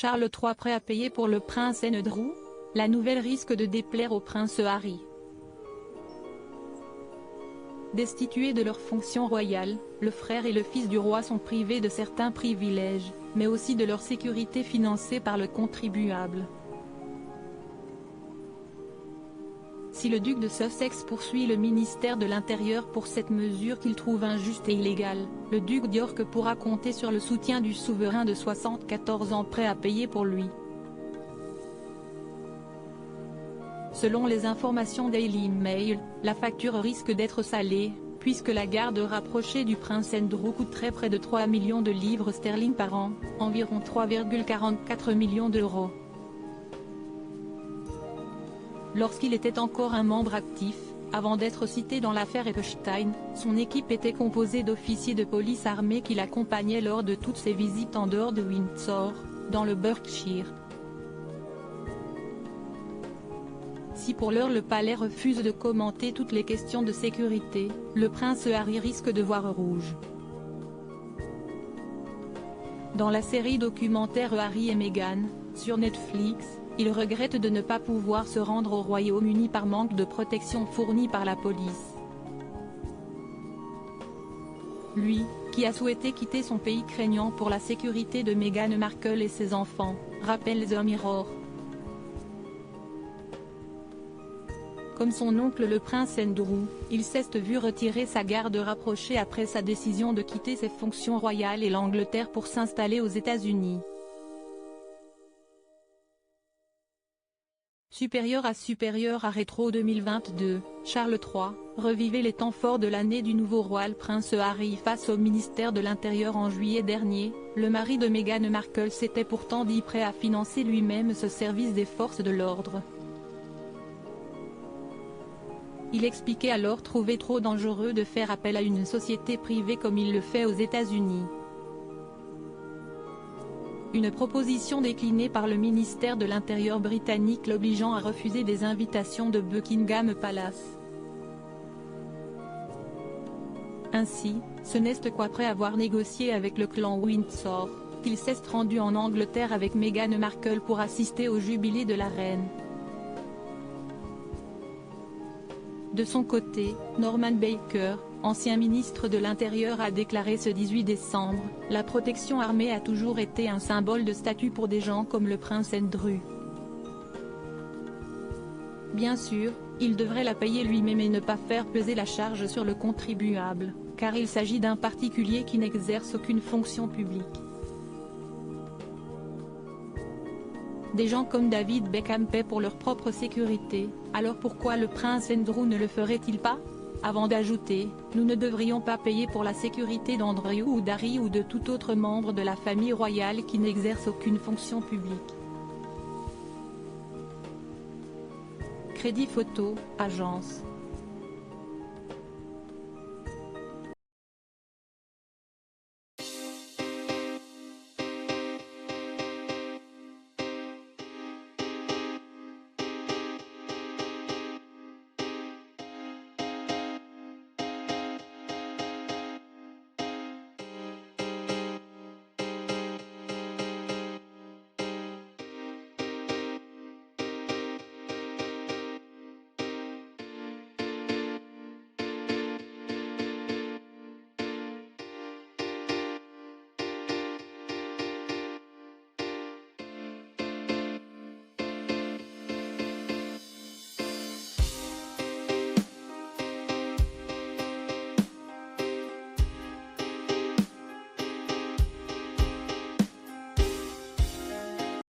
Charles III prêt à payer pour le prince Andrew? La nouvelle risque de déplaire au prince Harry. Destitués de leurs fonctions royales, le frère et le fils du roi sont privés de certains privilèges, mais aussi de leur sécurité financée par le contribuable. Si le duc de Sussex poursuit le ministère de l'Intérieur pour cette mesure qu'il trouve injuste et illégale, le duc d'York pourra compter sur le soutien du souverain de 74 ans prêt à payer pour lui. Selon les informations Daily Mail, la facture risque d'être salée, puisque la garde rapprochée du prince Andrew coûterait près de 3 millions de livres sterling par an, environ 3,44 millions d'euros. Lorsqu'il était encore un membre actif, avant d'être cité dans l'affaire Epstein, son équipe était composée d'officiers de police armés qui l'accompagnaient lors de toutes ses visites en dehors de Windsor, dans le Berkshire. Si pour l'heure le palais refuse de commenter toutes les questions de sécurité, le prince Harry risque de voir rouge. Dans la série documentaire Harry et Meghan, sur Netflix, il regrette de ne pas pouvoir se rendre au Royaume-Uni par manque de protection fournie par la police. Lui, qui a souhaité quitter son pays craignant pour la sécurité de Meghan Markle et ses enfants, rappelle The Mirror. Comme son oncle le prince Andrew, il s'est vu retirer sa garde rapprochée après sa décision de quitter ses fonctions royales et l'Angleterre pour s'installer aux États-Unis. Supérieur à Rétro 2022, Charles III, revivait les temps forts de l'année du nouveau roi. Le prince Harry face au ministère de l'Intérieur en juillet dernier, le mari de Meghan Markle s'était pourtant dit prêt à financer lui-même ce service des forces de l'ordre. Il expliquait alors trouver trop dangereux de faire appel à une société privée comme il le fait aux États-Unis. Une proposition déclinée par le ministère de l'Intérieur britannique l'obligeant à refuser des invitations de Buckingham Palace. Ainsi, ce n'est qu'après avoir négocié avec le clan Windsor, qu'il s'est rendu en Angleterre avec Meghan Markle pour assister au jubilé de la reine. De son côté, Norman Baker, ancien ministre de l'Intérieur, a déclaré ce 18 décembre, « La protection armée a toujours été un symbole de statut pour des gens comme le prince Andrew. Bien sûr, il devrait la payer lui-même et ne pas faire peser la charge sur le contribuable, car il s'agit d'un particulier qui n'exerce aucune fonction publique. Des gens comme David Beckham paient pour leur propre sécurité, alors pourquoi le prince Andrew ne le ferait-il pas ?» Avant d'ajouter, nous ne devrions pas payer pour la sécurité d'Andrew ou d'Harry ou de tout autre membre de la famille royale qui n'exerce aucune fonction publique. Crédit photo, agence.